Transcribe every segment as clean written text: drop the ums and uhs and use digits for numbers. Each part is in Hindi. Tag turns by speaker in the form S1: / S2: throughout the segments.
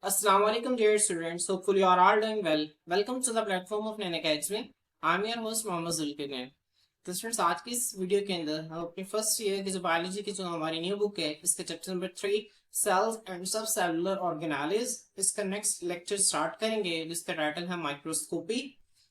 S1: Assalamu alaikum dear students. Hopefully you are all doing well. Welcome to the platform of Naina Academy. I'm your host Mohammad Zulkarnain. तो स्टूडेंट्स आज की इस वीडियो के अंदर हम अपनी फर्स्ट ईयर की जो बायोलॉजी की जो हमारी न्यू बुक है इसके चैप्टर नंबर 3 सेल्स एंड सब सेलुलर ऑर्गेनाइज इसका नेक्स्ट लेक्चर स्टार्ट करेंगे जिसका टाइटल है माइक्रोस्कोपी।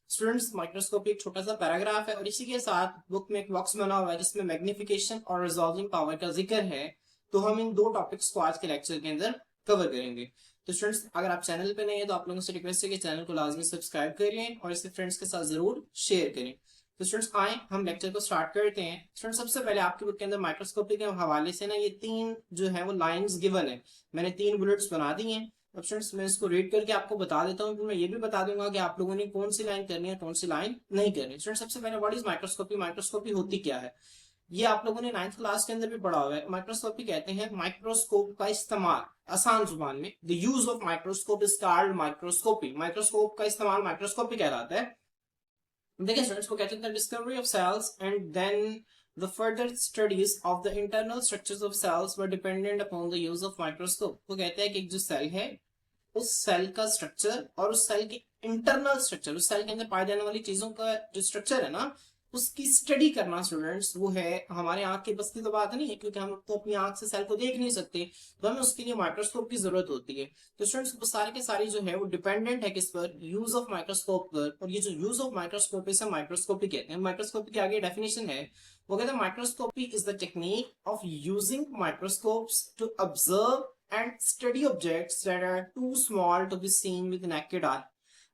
S1: स्टूडेंट्स माइक्रोस्कोपी एक छोटा सा पैराग्राफ है और इसी के साथ बुक में एक बॉक्स बना हुआ है जिसमें मैग्निफिकेशन और रिजॉल्विंग पावर का जिक्र है। तो हम इन दो टॉपिक्स को आज के लेक्चर के अंदर कवर करेंगे। तो स्टूडेंट्स अगर आप चैनल पे नहीं है तो आप लोगों से रिक्वेस्ट है कि चैनल को लाजमी सब्सक्राइब करें और इसे फ्रेंड्स के साथ जरूर शेयर करें। तो स्टूडेंट्स आए हम लेक्चर को स्टार्ट करते हैं। स्टूडेंट्स सबसे पहले आपकी बुक के अंदर माइक्रोस्कोपी के हवाले से ना ये तीन जो है वो लाइंस गिवन है, मैंने तीन बुलेट्स बना दी हैं। अब स्टूडेंट्स मैं इसको रीड करके आपको बता देता हूँ, मैं ये भी बता दूंगा कि आप लोगों ने कौन सी लाइन करनी है कौन सी लाइन नहीं करनी। स्टूडेंट्स सबसे पहले व्हाट इज माइक्रोस्कोपी, माइक्रोस्कोपी होती क्या है ये आप लोगों ने 9th क्लास के अंदर भी पढ़ा हुआ है। माइक्रोस्कोपी कहते हैं माइक्रोस्कोप का इस्तेमाल, आसान जुबान में the use of microscope is called microscopy. Microscope का इस्तेमाल माइक्रोस्कोपी कहलाता है। देखिए स्टूडेंट्स को कहते हैं discovery of cells and then the further studies of the internal structures of cells were dependent upon the use of microscope। वो कहते हैं कि एक जो सेल है उस सेल का स्ट्रक्चर और उस सेल के इंटरनल स्ट्रक्चर, उस सेल के अंदर पाई जाने वाली चीजों का जो स्ट्रक्चर है ना उसकी स्टडी करना स्टूडेंट्स वो है हमारे आंख की बस्ती तो बात नहीं है, क्योंकि हम तो अपनी आंख से सेल को देख नहीं सकते, तो हमें उसके लिए माइक्रोस्कोप की जरूरत होती है। तो स्टूडेंट्स वो सारे के सारी जो है वो डिपेंडेंट है किस पर, यूज ऑफ माइक्रोस्कोप पर। और ये जो यूज ऑफ माइक्रोस्कोप इसे माइक्रोस्कोपी कहते हैं। माइक्रोस्कोपी की आगे डेफिनेशन है, वो कहते हैं microscopy is the technique of using microscopes to observe and study objects that are too small to be seen with naked eye।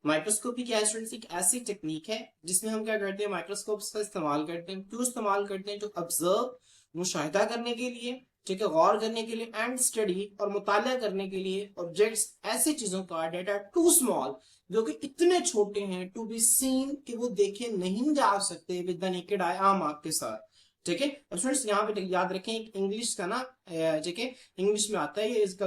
S1: Microscopy क्या है स्टूडेंट्स, एक ऐसी टेक्निक है जिसमें हम क्या करते हैं माइक्रोस्कोप्स का इस्तेमाल करते हैं। क्यों इस्तेमाल करते हैं? टू ऑब्जर्व, मुशाहिदा करने के लिए, ठीक है, गौर करने के लिए, एंड स्टडी और मुताला करने के लिए ऑब्जेक्ट्स, ऐसी चीजों का डेटा टू स्मॉल जो कि इतने छोटे हैं, टू बी सीन कि वो देखे नहीं जा सकते विद द नेकेड आई, आम आंख के साथ। ठीक है, अब स्टूडेंट्स यहाँ पे याद रखें इंग्लिश का ना, ठीक है, इंग्लिश में आता है ये इसका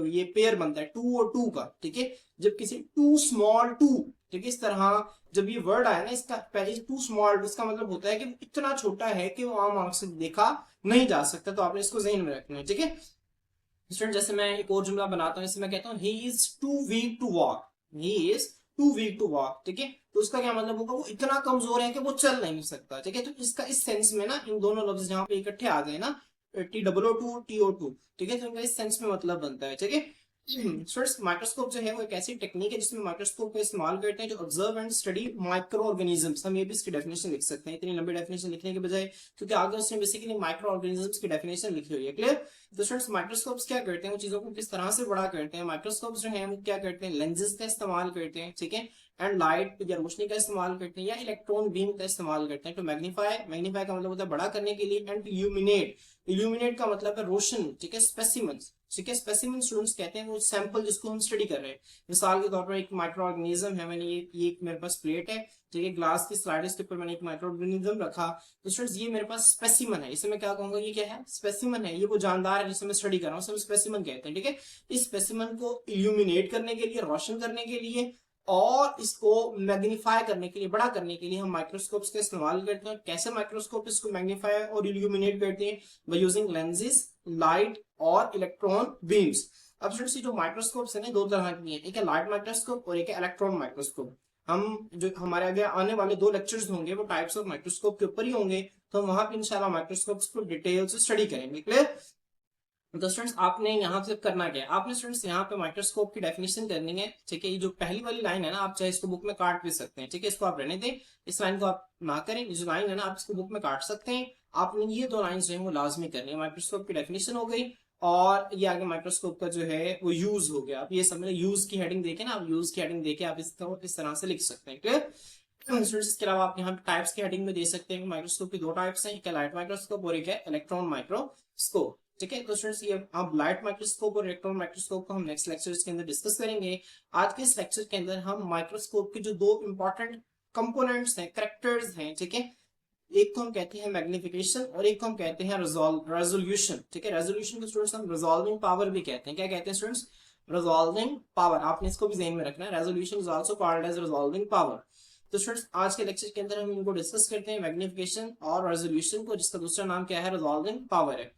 S1: ये पेयर बनता है टू और टू का। ठीक है, जब किसी टू स्मॉल टू, ठीक है, इस तरह जब ये वर्ड आया ना इसका पहले टू स्मॉल, इसका मतलब होता है कि इतना छोटा है कि वो आम आंख से देखा नहीं जा सकता। तो आपने इसको ज़हन में रखना है। ठीक है स्टूडेंट, जैसे मैं एक और जुमला बनाता हूँ, जैसे मैं कहता हूँ he is too weak to walk, he is too weak to walk. ठीक है, तो उसका क्या मतलब होगा, वो इतना कमजोर है कि वो चल नहीं सकता। ठीक है, तो इसका इस सेंस में ना इन दोनों लफ्ज जहां पे इकट्ठे आ गए ना, TOO TO2, ठीक है, तो इनका इस सेंस में मतलब बनता है। ठीक है स्टूडेंट्स, माइक्रोस्कोप जो है वो एक ऐसी टेक्निक है जिसमें माइक्रोस्कोप का इस्तेमाल करते हैं जो observe and study micro organisms. हम ये भी इसकी डेफिनेशन लिख सकते हैं इतनी लंबी डेफिनेशन लिखने के बजाय, क्योंकि आगे उसने बेसिकली माइक्रो ऑर्गेनिजम्स की डेफिनेशन लिखी हुई है। क्लियर? तो स्टूडेंट्स माइक्रोस्कोप्स क्या करते हैं, वो चीजों को किस तरह से बड़ा करते हैं। माइक्रोस्कोप्स जो है वो क्या करते हैं, लेंजेस का इस्तेमाल करते हैं, ठीक है, एंड लाइट या रोशनी का इस्तेमाल करते हैं या इलेक्ट्रॉन बीम का इस्तेमाल करते हैं टू मैग्नीफाई। मैग्नीफाई का मतलब होता है बड़ा करने के लिए, एंड इल्यूमिनेट, इल्यूमिनेट का मतलब है रोशन। ठीक है, स्पेसिमेंस, ठीक है, स्पेसिमेन स्टूडेंट्स कहते हैं वो सैंपल जिसको हम स्टडी कर रहे हैं। मिसाल के तौर पर एक माइक्रो ऑर्गेनिज्म है, मैंने ये मेरे पास प्लेट है, ठीक है, ग्लास की स्लाइड, इसके ऊपर मैंने एक माइक्रो ऑर्गेनिज्म रखा। तो स्टूडेंट्स ये मेरे पास स्पेसिमन है, इसे मैं क्या कहूंगा, ये क्या है, स्पेसिमन है, ये वो जानदार है जिसे मैं स्टडी कर रहा हूँ, उसे स्पेसिमन कहते हैं। ठीक है, इस स्पेसिमन को इल्यूमिनेट करने के लिए, रोशन करने के लिए और इसको मैग्नीफाई करने के लिए, बड़ा करने के लिए हम माइक्रोस्कोप्स का इस्तेमाल करते हैं। कैसे माइक्रोस्कोप इसको मैग्नीफाई और इल्यूमिनेट करते हैं, बाय यूजिंग लेंसेज, लाइट और इलेक्ट्रॉन बीम्स। अब स्टूडेंट्स जो माइक्रोस्कोप्स है ना दो तरह की है, एक है लाइट माइक्रोस्कोप और एक है इलेक्ट्रॉन माइक्रोस्कोप। हम जो हमारे आगे आने वाले दो लेक्चर्स होंगे वो टाइप्स ऑफ माइक्रोस्कोप के ऊपर ही होंगे, तो हम वहां पे इंशाल्लाह माइक्रोस्कोप्स को डिटेल से स्टडी करेंगे। क्लियर? तो स्टूडेंट्स आपने यहाँ से करना क्या है, आपने स्टूडेंट्स यहाँ पे माइक्रोस्कोप की डेफिनेशन करनी है। ठीक है, ये जो पहली वाली लाइन है ना, आप चाहे इसको बुक में काट भी सकते हैं। ठीक है, इसको आप रहने दें, इस लाइन को आप ना करें, जो लाइन है ना आप इसको बुक में काट सकते हैं। आपने ये दो लाइन जो है वो लाजमी करनी है। माइक्रोस्कोप की डेफिनेशन हो गई और ये आगे माइक्रोस्कोप का जो है वो यूज हो गया। आप ये समझ यूज की हेडिंग देखे ना, आप यूज की हेडिंग देके आप इसको इस तरह से लिख सकते हैं। क्लियर? स्टूडेंट्स इसके अलावा आप यहाँ टाइप्स की हेडिंग में दे सकते हैं। माइक्रोस्कोप की दो टाइप्स हैं, एक है लाइट माइक्रोस्कोप और एक है इलेक्ट्रॉन माइक्रोस्कोप। ठीक है, तो स्टूडेंट्स ये अब लाइट माइक्रोस्कोप और इलेक्ट्रॉन माइक्रोस्कोप को हम नेक्स्ट लेक्चर के अंदर डिस्कस करेंगे। आज के इस लेक्चर के अंदर हम माइक्रोस्कोप के जो दो इंपॉर्टेंट कंपोनेंट्स हैं, कैरेक्टर्स हैं, ठीक है, एक को हम कहते हैं मैग्निफिकेशन और एक को हम कहते हैं रेजोल्यूशन। ठीक है, रेजोल्यूशन को स्टूडेंट्स हम रिजॉल्विंग पावर भी कहते हैं। क्या कहते हैं स्टूडेंट्स? Resolving power. आपने इसको भी ध्यान में रखना है, resolution is also called as resolving power. तो स्टूडेंट्स आज के लेक्चर के अंदर हम इनको डिस्कस करते हैं, मैग्निफिकेशन और रेजोल्यूशन को, जिसका दूसरा नाम क्या है, रिजॉल्विंग पावर है।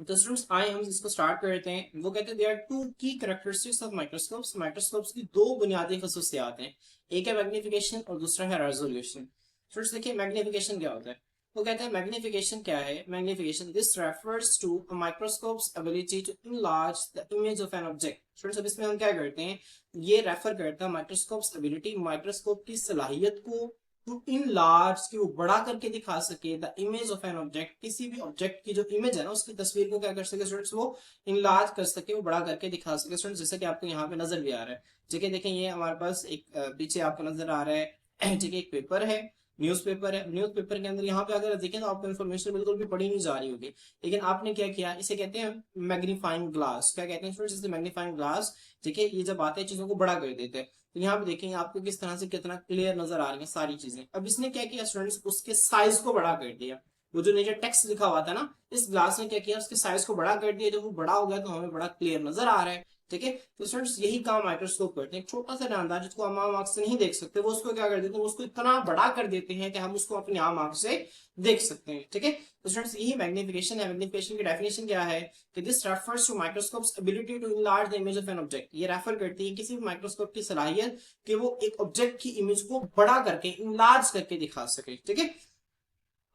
S1: तो स्टूडेंट्स आए हम इसको स्टार्ट करते हैं। वो कहते हैं देयर आर टू की कैरेक्टरिस्टिक्स ऑफ माइक्रोस्कोप्स। माइक्रोस्कोप्स की दो बुनियादी खसूसियात हैं, एक है मैग्निफिकेशन और दूसरा है रेजोल्यूशन। स्टूडेंट्स देखिए मैग्निफिकेशन क्या होता है। वो कहते हैं मैग्निफिकेशन क्या है। Magnification this refers to a microscope's ability to enlarge the image of an object. Students अब इसमें हम क्या करते हैं, ये रेफर करता है माइक्रोस्कोप्स एबिलिटी, माइक्रोस्कोप की सलाहियत को टू इन लार्ज की वो बड़ा करके दिखा सके the image of an object, किसी भी ऑब्जेक्ट की जो इमेज है ना उसकी तस्वीर को क्या कर सके स्टूडेंट्स, वो इन लार्ज कर सके, वो बड़ा करके दिखा सके स्टूडेंट्स। जैसे कि आपको यहाँ पे नजर भी आ रहा है, ठीक है। देखें ये हमारे पास एक पीछे आपको नजर आ रहा है ठीक है, एक पेपर है, न्यूज़पेपर है। न्यूज़पेपर के अंदर यहाँ पे अगर देखें तो आपको इन्फॉर्मेशन बिल्कुल भी पढ़ी नहीं जा रही होगी, लेकिन आपने क्या किया, इसे कहते हैं मैग्नीफाइंग ग्लास। क्या कहते हैं स्टूडेंट्स, मैग्नीफाइंग ग्लास। ठीक है, ये जब आते हैं चीजों को बड़ा कर देते हैं। तो यहाँ पे देखेंगे आपको किस तरह से कितना क्लियर नजर आ रही है सारी चीजें। अब इसने क्या किया स्टूडेंट्स, उसके साइज को बड़ा कर दिया। वो जो नीचे टेक्स्ट लिखा हुआ था ना, इस ग्लास ने क्या किया, उसके साइज को बड़ा कर दिया। जब वो बड़ा हो गया तो हमें बड़ा क्लियर नजर आ रहा है। ठीक है, तो स्टूडेंट्स यही काम माइक्रोस्कोप करते हैं। एक छोटा सा जानदार जिसको हम आम आंख से नहीं देख सकते, वो उसको क्या कर देते हैं, उसको इतना बड़ा कर देते हैं कि हम उसको अपनी आम आंख से देख सकते हैं। ठीक है, तो स्टूडेंट्स यही मैग्निफिकेशन है। मैग्निफिकेशन की डेफिनेशन क्या है कि this refers to microscope's ability to enlarge the image of an object. ये रेफर करती है किसी भी माइक्रोस्कोप की सलाहियत कि वो एक ऑब्जेक्ट की इमेज को बड़ा करके, इनलार्ज करके दिखा सके। ठीक है,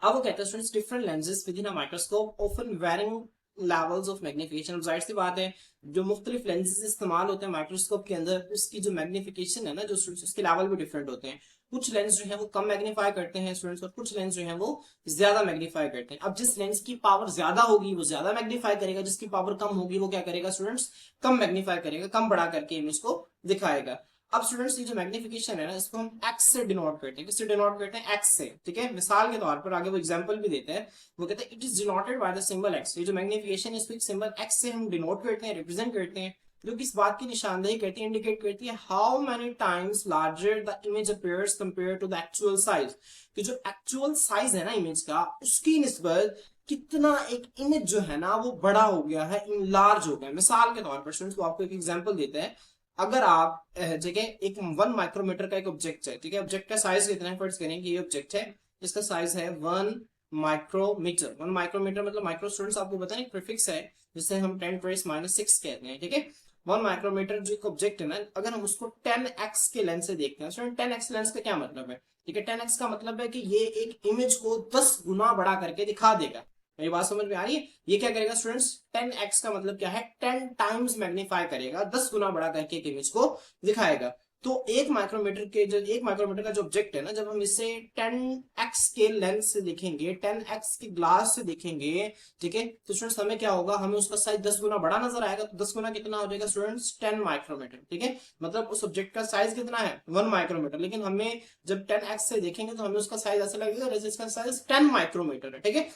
S1: अब वो कहते हैं students different lenses within a microscope offer varying levels of magnification. जाहिर सी बात है, जो मुख्तलिफ लेंसेज इस्तेमाल होते हैं माइक्रोस्कोप के अंदर, उसकी जो मैग्निफिकेशन है ना, जो उसके लेवल भी डिफरेंट होते हैं। कुछ लेंस जो है वो कम मैग्नीफाई करते हैं स्टूडेंट्स, और कुछ लेंस जो है वो ज्यादा मैग्नीफाई करते हैं। अब जिस लेंस की पावर ज्यादा होगी वो ज्यादा मैग्नीफाई करेगा, जिसकी पावर कम होगी वो क्या करेगा स्टूडेंट्स, कम मैग्नीफाई करेगा, कम बड़ा करके इमेज को दिखाएगा। अब स्टूडेंट्स ये जो मैग्निफिकेशन है ना, इसको हम एक्स से डिनोट करते हैं। किससे डिनोट करते हैं, एक्स से। ठीक है, मिसाल के तौर पर आगे वो एग्जांपल भी देते हैं। वो कहते हैं it is denoted by the symbol x. ये जो मैग्निफिकेशन है इसको एक सिंबल एक्स से हम डिनोट करते हैं, रिप्रेजेंट करते हैं, जो कि इस बात की निशानदेही करती है, इंडिकेट करती है how many times larger the image appears compare to the actual size. कि जो एक्चुअल साइज है ना इमेज का, उसकी निस्बत कितना एक इमेज जो है ना वो बड़ा हो गया है, लार्ज हो गया है। मिसाल के तौर पर स्टूडेंट्स को आपको एक एग्जांपल देते हैं। अगर आप जगह एक 1 माइक्रोमीटर का एक ऑब्जेक्ट है, ठीक है, ऑब्जेक्ट का साइज कितना है, फर्ज करें कि ये ऑब्जेक्ट है, इसका साइज है 1 माइक्रोमीटर। 1 माइक्रोमीटर मतलब माइक्रो स्टूडेंट्स आपको पता है प्रीफिक्स है, जिसे हम 10⁻⁻⁶ कहते हैं। ठीक है, 1 माइक्रोमीटर जो एक ऑब्जेक्ट है ना, अगर हम उसको 10x के लेंस से देखते हैं। स्टूडेंट 10x लेंस का क्या मतलब है, ठीक है, 10x का मतलब है कि ये एक इमेज को 10 गुना बड़ा करके दिखा देगा। मेरी बात समझ में आ रही है। ये क्या करेगा स्टूडेंट्स, 10x का मतलब क्या है, 10 टाइम्स मैग्नीफाई करेगा, 10 गुना बड़ा करके एक इमेज को दिखाएगा। तो 1 माइक्रोमीटर का जो ऑब्जेक्ट है ना, जब हम इसे 10x के लेंस से देखेंगे, 10x के ग्लास से देखेंगे, ठीक है, तो स्टूडेंट्स हमें क्या होगा, हमें उसका साइज 10 गुना बड़ा नजर आएगा। तो 10 गुना कितना हो जाएगा स्टूडेंट्स, 10 माइक्रोमीटर। ठीक है, मतलब उस ऑब्जेक्ट का साइज कितना है, 1 माइक्रोमीटर, लेकिन हमें जब 10x से देखेंगे तो हमें उसका साइज ऐसा लगेगा जैसे इसका साइज 10 माइक्रोमीटर है। ठीक है,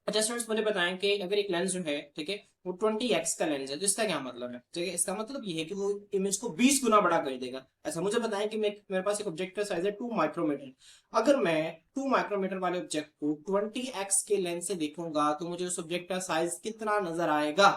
S1: अच्छा स्टूडेंट्स मुझे बताएं कि अगर एक लेंस जो है, ठीक है, वो 20x का लेंस है, तो इसका क्या मतलब है। ठीक है, इसका मतलब ये है कि वो इमेज को 20 गुना बड़ा कर देगा। अच्छा मुझे बताएं कि मेरे पास एक ऑब्जेक्ट का साइज है 2 माइक्रोमीटर। अगर मैं 2 माइक्रोमीटर वाले ऑब्जेक्ट को 20x के लेंस से देखूंगा तो मुझे उस ऑब्जेक्ट का साइज कितना नजर आएगा।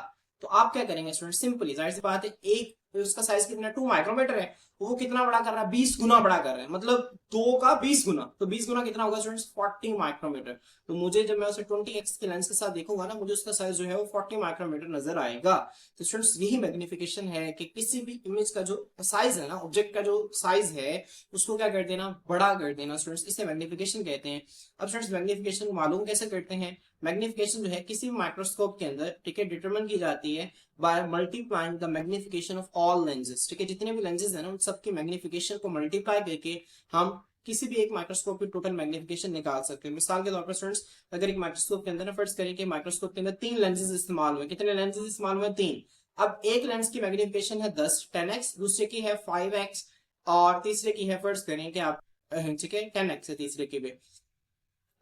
S1: तो आप क्या करेंगे स्टूडेंट, सिंपली जाहिर सी बात है, एक उसका साइज कितना 2 माइक्रोमीटर है, वो कितना बड़ा कर रहा है, 20 गुना बड़ा कर रहा है, मतलब 2 का 20 गुना। तो 20 गुना कितना होगा स्टूडेंट्स, 40 माइक्रोमीटर। तो मुझे जब मैं उसे 20x के लेंस के साथ देखूंगा ना, मुझे उसका साइज जो है वो 40 माइक्रोमीटर नजर आएगा। तो स्टूडेंट्स यही मैग्निफिकेशन है कि किसी भी इमेज का जो साइज है ना, ऑब्जेक्ट का जो साइज है, उसको क्या कर देना, बड़ा कर देना स्टूडेंट्स, इसे मैग्निफिकेशन कहते हैं। अब स्टूडेंट्स मैग्निफिकेशन मालूम कैसे करते हैं, मैग्निफिकेशन जो है किसी भी माइक्रोस्कोप के अंदर, ठीक है, डिटरमिन की जाती है by multiplying the magnification of all lenses. ठीक है, जितने भी लेंसेज हैं ना, उन सबकी मैग्निफिकेशन को मल्टीप्लाई करके हम किसी भी एक माइक्रोस्कोप की टोटल मैग्निफिकेशन निकाल सकते हैं। मिसाल के तौर पर स्टूडेंट्स, अगर एक माइक्रोस्कोप के अंदर ना फर्ज करें कि माइक्रोस्कोप के अंदर 3 लेंसेज इस्तेमाल हुए, कितने लेंसेज इस्तेमाल हुए, 3। अब एक लेंस की मैग्निफिकेशन है 10 दूसरे की है 5x, और तीसरे की है फर्ज करें कि आप, ठीक है, 10x है तीसरे की भी।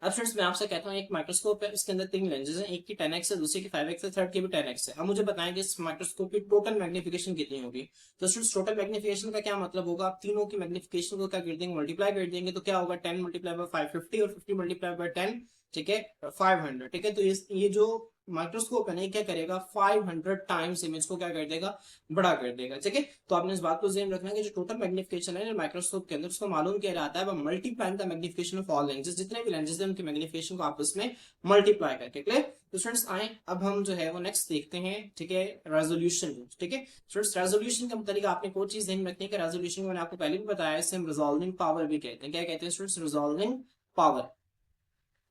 S1: अब फ्रेंड्स मैं आपसे कहता हूँ एक माइक्रोस्कोप है, इसके अंदर 3 लेंसेज हैं, एक की 10x है, दूसरे की 5x है, थर्ड की भी 10x है। अब मुझे बताएं कि इस माइक्रोस्कोप की टोटल मैग्निफिकेशन कितनी होगी। तो स्टूडेंट्स टोटल मैग्निफिकेशन का क्या मतलब होगा, आप तीनों की मैग्निफिकेशन को क्या कर देंगे, मल्टीप्लाई कर देंगे, तो क्या होगा, 10 मल्टीप्लाई बाय 550 और 50 मल्टीप्लाई बाय 10, ठीक है 500, ठीक है। तो ये जो माइक्रोस्कोप है ना, ये क्या करेगा 500 टाइम्स इमेज को क्या कर देगा, बड़ा कर देगा, ठीक है। तो आपने इस बात को ध्यान रखना है कि जो टोटल मैग्निफिकेशन है माइक्रोस्कोप के अंदर, उसको मालूम किया जाता है multiplying the magnification of all lenses, जितने भी लेंसेज हैं उनकी मैग्निफिकेशन को आपस में मल्टीप्लाई करके, क्लियर। तो स्टूडेंट्स आए अब हम जो है वो नेक्स्ट देखते हैं, ठीक है, रेजोल्यूशन, ठीक है। स्टूडेंट्स रेजोल्यूशन के मुताबिक आपने कोई चीज ध्यान रखनी है कि रेजोल्यूशन मैंने आपको पहले भी बताया, इसे हम रिजॉल्विंग पावर भी कहते हैं। क्या कहते हैं स्टूडेंट्स, रिजॉल्विंग पावर।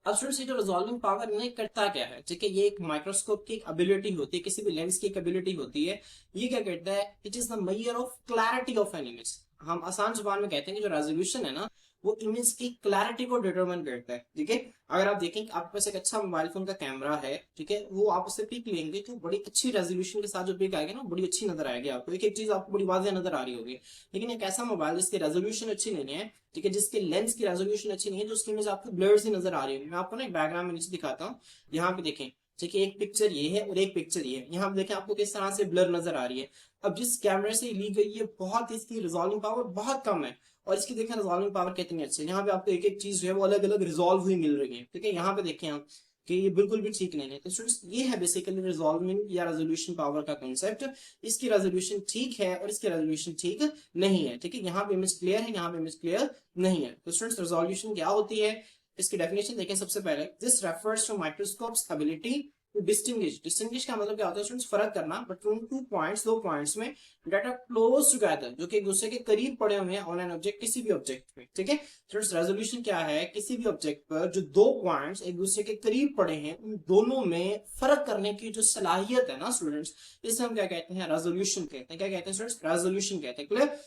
S1: अब स्टूडेंट्स ये जो रिजॉल्विंग पावर ने करता क्या है, ठीक है, ये एक माइक्रोस्कोप की एक एबिलिटी होती है, किसी भी लेंस की एक एबिलिटी होती है। ये क्या करता है, it is the measure of clarity of an image. हम आसान जुबान में कहते हैं कि जो रेजोल्यूशन है ना, वो इमेज की क्लैरिटी को डिटरमाइन करता है, ठीक है। अगर आप देखें कि आपके पास एक अच्छा मोबाइल फोन का कैमरा है, ठीक है, वो आप उससे पिक लेंगे तो बड़ी अच्छी रेजोल्यूशन के साथ जो पिक आएगी ना, बड़ी अच्छी नजर आएगी आपको, एक एक चीज आपको बड़ी वाज़ेह नजर आ रही होगी। लेकिन एक ऐसा मोबाइल जिसकी रेजोल्यूशन अच्छी नहीं है, ठीक है, जिसके लेंस की रेजोल्यूशन अच्छी नहीं है, जो उसकी इमेज आपको ब्लर सी नजर आ रही है। मैं आपको ना एक डायग्राम में नीचे दिखाता हूँ, यहाँ पे देखें, ठीक है, एक पिक्चर ये है और एक पिक्चर ये है। यहाँ पे देखें आपको किस तरह से ब्लर नजर आ रही है। अब जिस कैमरे से ली गई है बहुत, इसकी रिजॉल्विंग पावर बहुत कम है, और इसकी देखें रिजॉल्विंग पावर कितनी अच्छी है। यहाँ पे आपको एक एक चीज जो है वो अलग अलग रिजॉल्व हुई मिल रही है, ठीक है। यहाँ पे देखें आप कि ये बिल्कुल भी ठीक नहीं है। तो स्टूडेंट्स ये है बेसिकली रिजॉल्विंग या रेजोल्यूशन पावर का कॉन्सेप्ट। इसकी रेजोल्यूशन ठीक है और इसकी रेजोल्यूशन ठीक नहीं है, ठीक है। यहाँ पे इमेज क्लियर है, यहाँ पे इमेज क्लियर नहीं है। तो स्टूडेंट्स रिजोल्यूशन क्या होती है, इसकी डेफिनेशन देखें सबसे पहले। This refers to microscope's ability to distinguish. Distinguish का मतलब क्या होता है स्टूडेंट्स, फर्क करना बिटवीन टू पॉइंट्स, दो पॉइंट्स में डेट आर क्लोज टुगेदर, जो कि एक दूसरे के करीब पड़े हुए हैं ऑन एन ऑब्जेक्ट, किसी भी ऑब्जेक्ट पे, ठीक है। स्टूडेंट्स रेजोल्यूशन क्या है, किसी भी ऑब्जेक्ट पर जो दो पॉइंट्स एक दूसरे के करीब पड़े हैं, उन दोनों में फर्क करने की जो सलाहियत है ना स्टूडेंट्स, इसे हम क्या कहते हैं, रेजोल्यूशन कहते हैं। क्या कहते हैं स्टूडेंट्स, रेजोल्यूशन कहते हैं, क्लियर।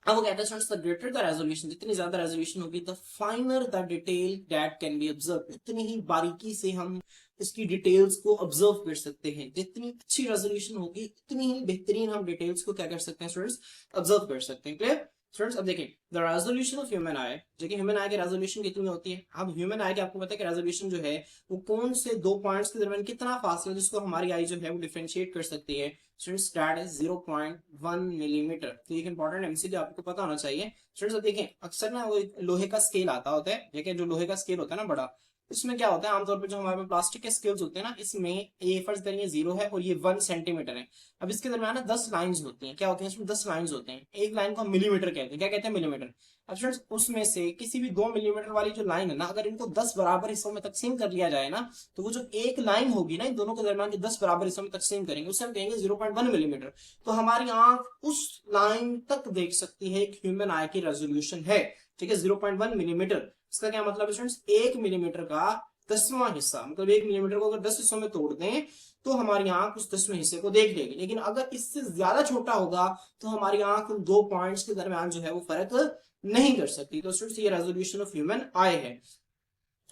S1: अब वो कहता है students the greater the resolution, जितनी ज्यादा रेजोल्यूशन होगी, the फाइनर the detail that can be observe, उतनी ही बारीकी से हम इसकी डिटेल्स को ऑब्जर्व कर सकते हैं। जितनी अच्छी रेजोल्यूशन होगी उतनी ही बेहतरीन हम डिटेल्स को क्या कर सकते हैं स्टूडेंट्स, ऑब्जर्व कर सकते हैं, क्लियर। स्टूडेंट्स अब देखें द रेजोल्यूशन ऑफ ह्यूमन आई, जो कि ह्यूमन आई की रेजोल्यूशन कितनी होती है। अब ह्यूमन आई की आपको पता है कि रेजोल्यूशन जो है वो कौन से दो पॉइंट्स के दरमियान कितना फासला है जिसको हमारी आई जो है वो डिफरेंशिएट कर सकती है। Students that is 0.1 millimetre. तो एक इंपॉर्टेंट एमसीक्यू आपको पता होना चाहिए। स्टूडेंट्स अब देखें अक्सर ना वो लोहे का स्केल आता होता है, देखिए जो लोहे का स्केल होता है ना बड़ा, इसमें क्या होता है आमतौर पर जो हमारे पास प्लास्टिक के स्केल्स होते हैं ना, इसमें ये फर्ज करिए 0 है और ये 1 सेंटीमीटर है। अब इसके दरमियान ना 10 लाइंस होती हैं। क्या होती हैं इसमें, 10 लाइंस होते हैं। एक लाइन को हम मिलीमीटर कहते हैं। क्या कहते हैं, मिलीमीटर। अब फ्रेंड्स उसमें से किसी भी 2 मिलीमीटर वाली जो लाइन है ना, अगर इनको 10 बराबर हिस्सों में तकसीम कर लिया जाए ना, तो वो जो एक लाइन होगी ना, इन दोनों के दरमियान जो 10 बराबर हिस्सों में तकसीम करेंगे, उससे हम कहेंगे 0.1 मिलीमीटर। तो हमारी आंख उस लाइन तक देख सकती है, एक ह्यूमन आई की रेजोल्यूशन है, ठीक है, 0.1 मिलीमीटर। इसका क्या मतलब है स्टूडेंट्स, 1 मिलीमीटर का 10वां हिस्सा, मतलब 1 मिलीमीटर को अगर 10 हिस्सों में तोड़ दें तो हमारी आंख उस 10वें हिस्से को देख लेगी। लेकिन अगर इससे ज्यादा छोटा होगा तो हमारी आंख उन दो पॉइंट्स के दरमियान जो है वो फर्क नहीं कर सकती। तो स्टूडेंट्स ये रेजोल्यूशन ऑफ ह्यूमन आई है।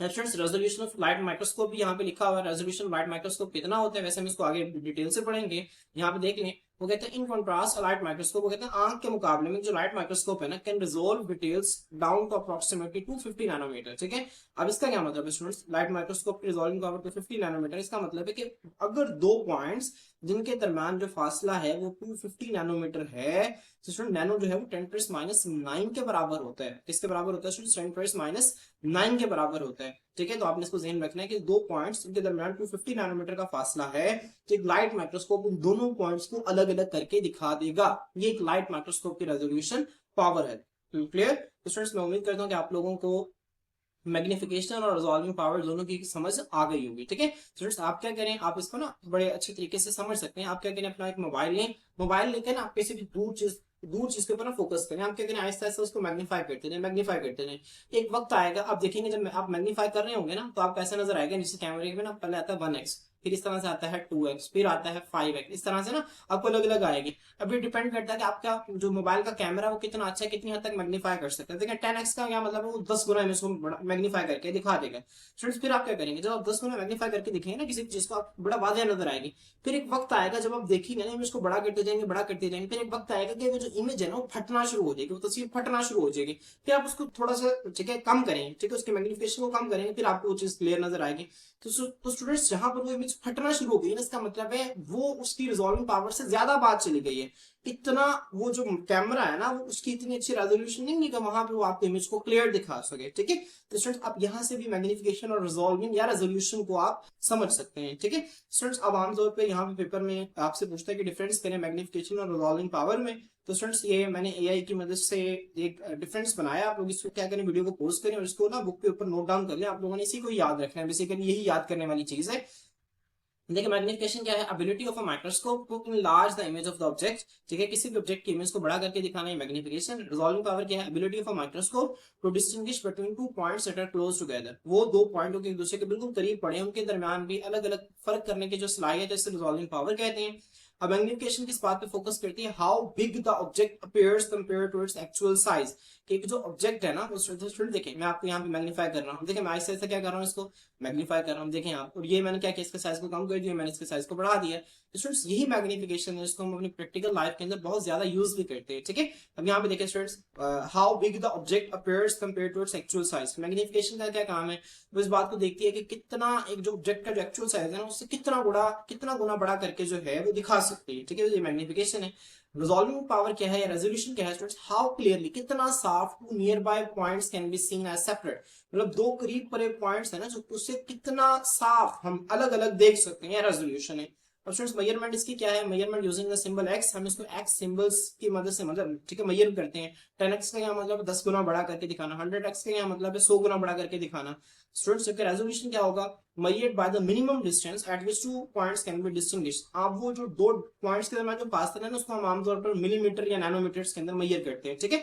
S1: Students resolution of light microscope भी यहाँ पे लिखा हुआ है। रेजोल्यूशन लाइट माइक्रोस्कोप कितना होता है, वैसे हम इसको आगे डिटेल से पढ़ेंगे। यहाँ पे देख लें, वो कहते हैं इन कॉन्ट्रास्ट लाइट माइक्रोस्कोप, वो कहते हैं आंख के मुकाबले में जो लाइट माइक्रोस्कोप है ना, can resolve details down to approximately 250 nanometer, ठीक है। अब इसका क्या मतलब है स्टूडेंट्स, लाइट माइक्रोस्कोप की रिजोल्विंग पावर 250 नैनोमीटर। इसका मतलब है कि अगर दो पॉइंट्स जिनके दरमियान जो फासला है वो 250 नैनोमीटर है, तो स्टूडेंट नैनो जो है वो 10⁻⁹ के बराबर होता है। किसके बराबर होता है स्टूडेंट, 10⁻⁹ के बराबर होता है, ठीक है। तो आपने इसको ध्यान रखना है कि दो पॉइंट्स के दरमियान 250 नैनोमीटर का फासला है, तो एक लाइट माइक्रोस्कोप उन दोनों पॉइंट्स को अलग अलग करके दिखा देगा। ये एक लाइट माइक्रोस्कोप की रेजोल्यूशन पावर है, क्लियर। तो स्टूडेंट्स मैं उम्मीद करता हूँ कि आप लोगों को मैग्निफिकेशन और रिजॉल्विंग पावर दोनों की समझ आ गई होगी, ठीक है। स्टूडेंट्स आप क्या करें, आप इसको ना बड़े अच्छे तरीके से समझ सकते हैं। आप क्या करें, अपना एक मोबाइल लें, मोबाइल लेकर ना आप किसी भी दूर चीज के ऊपर ना फोकस करें। आप क्या करें, आहिस्ता आहिस्ता उसको मैग्नीफाई करते रहें, मैग्नीफाई करते रहें। एक वक्त आएगा आप देखेंगे जब आप मैग्नीफाई कर रहे होंगे ना, तो आपको ऐसा नजर आएगा जैसे कैमरे में ना पहले आता है 1x, फिर इस तरह से आता है 2x, फिर आता है 5x, इस तरह से ना आपको अलग अलग आएगी। अभी डिपेंड करता है कि आपका जो मोबाइल का कैमरा है वो कितना अच्छा है, कितनी हद तक मैग्नीफाई कर सकता है। देखिए 10x का क्या मतलब है, वो 10 गुना इमेज को मैग्नीफाई करके दिखा देगा। स्टूडेंट्स फिर आप क्या करेंगे, जब आप 10 गुना मैग्नीफाई करके दिखेंगे ना किसी चीज को, आप बड़ा वाज़ेह नजर आएगी। फिर एक वक्त आएगा जब आप देखेंगे ना इमेज को बड़ा करते जाएंगे, बड़ा करते जाएंगे, फिर एक वक्त आएगा कि वो जो इमेज है ना वो फटना शुरू हो जाएगी, वो तस्वीर फटना शुरू हो जाएगी। फिर आप उसको थोड़ा सा ठीक है कम करेंगे, ठीक है, उसके मैग्निफिकेशन को कम करेंगे, फिर आपको वो चीज क्लियर नजर आएगी। तो स्टूडेंट्स जहां पर वो इमेज इमेज फटना शुरू हो गई है, इसका मतलब है वो उसकी रिजॉल्विंग पावर से ज्यादा बात चली गई है। इतना वो जो कैमरा है ना वो उसकी इतनी अच्छी रेजोल्यूशन नहीं है कि वहां पे वो आपको इमेज को क्लियर दिखा सके, ठीक है। तो स्टूडेंट्स आप यहाँ से भी मैग्निफिकेशन और रिजॉल्विंग या रेजोल्यूशन को आप समझ सकते हैं, ठीक है। स्टूडेंट्स अब आमतौर पर यहाँ पे पेपर में आपसे पूछता है कि डिफरेंस करें मैग्निफिकेशन और रिजॉल्विंग पावर में। तो स्टूडेंट्स ये मैंने एआई की मदद से एक डिफरेंस बनाया, आप लोग इसको क्या करें, वीडियो को पॉज करें और इसको ना बुक के ऊपर नोट डाउन कर लें। आप लोगों ने इसी को याद रखना है, बेसिकली यही याद करने वाली चीज है। देखिए मैग्निफिकेशन क्या है, ability of a microscope to enlarge the image of the object, ठीक है, किसी भी ऑब्जेक्ट की इमेज को बड़ा करके दिखाना है मैग्निफिकेशन। रिजॉल्विंग पावर क्या है, ability of a microscope to distinguish between two points that are close together, वो दो पॉइंटों के एक दूसरे के बिल्कुल करीब पड़े हैं, उनके दरमियान भी अलग अलग फर्क करने की जो सलाहियत है, इसे रिजॉल्विंग पावर कहते हैं। अब मैग्निफिकेशन किस बात पे फोकस करती है, how big the object appears compare to its actual size, कि जो ऑब्जेक्ट है ना वो स्टूडेंट देखिए मैं आपको यहाँ पे मैग्नीफाई कर रहा हूँ, देखिए मैं ऐसे क्या कर रहा हूँ, इसको मैग्नीफाई कर रहा हूँ, देखें आप, और ये मैंने क्या किया, इसके साइज को कम कर दिया, मैंने इसके साइज को बढ़ा दिया। स्टूडेंट्स यही मैग्निफिकेशन है, इसको हम अपनी प्रैक्टिकल लाइफ के अंदर बहुत ज्यादा यूज भी करते हैं, ठीक है। अब यहाँ पे देखिए students, how big the object appears compare to its actual size, magnification का क्या काम है, वो इस बात को देखती है कि कितना एक जो ऑब्जेक्ट का जो एक्चुअल साइज है ना उससे कितना गुना बड़ा करके जो है वो दिखा सकती है, ठीक है, ये मैग्निफिकेशन है। रिजॉल्विंग पावर क्या है या रेजोल्यूशन क्या है स्टूडेंट्स, हाउ क्लियरली, कितना साफ two nearby points can be seen as separate, मतलब दो करीब पड़े पॉइंट्स है ना जो उससे कितना साफ हम अलग अलग देख सकते हैं, रेजोल्यूशन है। अब स्टूडेंट्स मेजरमेंट इसकी क्या है, measurement using the symbol x, हम इसको एक्स सिंबल्स की मदद से मतलब ठीक है मेजर करते हैं। 10x का यहाँ मतलब 10 गुना बड़ा करके दिखाना, 100x का यहाँ मतलब है 100 गुना बड़ा करके दिखाना। स्टूडेंट्स इसका रेजोल्यूशन क्या होगा, measured by the minimum distance at which two points can be distinguished, आप वो जो दो पॉइंट्स के दरमियान जो फासला है ना उसको हम आमतौर पर मिलीमीटर या नैनोमीटर्स के अंदर मेजर करते हैं, ठीक है।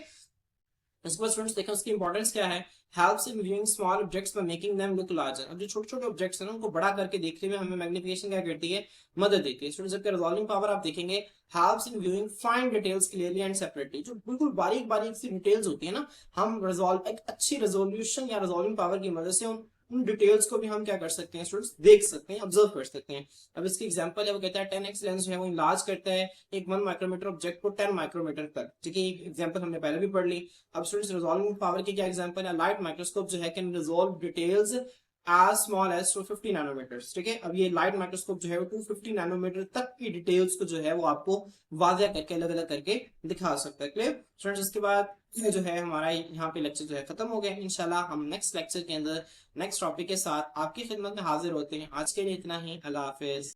S1: इसके बाद स्टूडेंट्स देखें उसकी इंपॉर्टेंस क्या है, helps in viewing small objects by making them look larger, अब जो छोटे छोटे ऑब्जेक्ट्स हैं ना उनको बड़ा करके देखने में हमें मैग्निफिकेशन क्या करती है, मदद देती है। स्टूडेंट्स जबकि रिजॉल्विंग पावर आप देखेंगे, helps in viewing fine details clearly and separately, जो बिल्कुल बारीक बारीक सी डिटेल्स होती है ना, हम रिजॉल्व एक अच्छी रेजोल्यूशन या रिजॉल्विंग पावर की मदद से उन डिटेल्स को भी हम क्या कर सकते हैं स्टूडेंट्स, देख सकते हैं, ऑब्जर्व कर सकते हैं। अब इसकी एग्जांपल है, वो कहता है 10x लेंस जो है वो इनलार्ज करता है एक 1 माइक्रोमीटर ऑब्जेक्ट को 10 माइक्रोमीटर तक, ठीक है, एग्जांपल हमने पहले भी पढ़ ली। अब स्टूडेंट्स रिजॉल्विंग पावर की क्या एग्जांपल है, लाइट माइक्रोस्कोप जो है can resolve details as small as 250 nanometers, ठीक है। अब ये लाइट माइक्रोस्कोप जो है वो 250 नैनोमीटर तक की डिटेल्स को जो है वो आपको वाज़ेह करके अलग अलग करके दिखा सकता है, क्लियर स्टूडेंट्स। इसके बाद ये जो है हमारा यहाँ पे लेक्चर जो है खत्म हो गया, इंशाल्लाह हम नेक्स्ट लेक्चर के अंदर नेक्स्ट टॉपिक के साथ आपकी खिदमत में हाजिर होते हैं। आज के लिए इतना ही, अल्लाह हाफिज।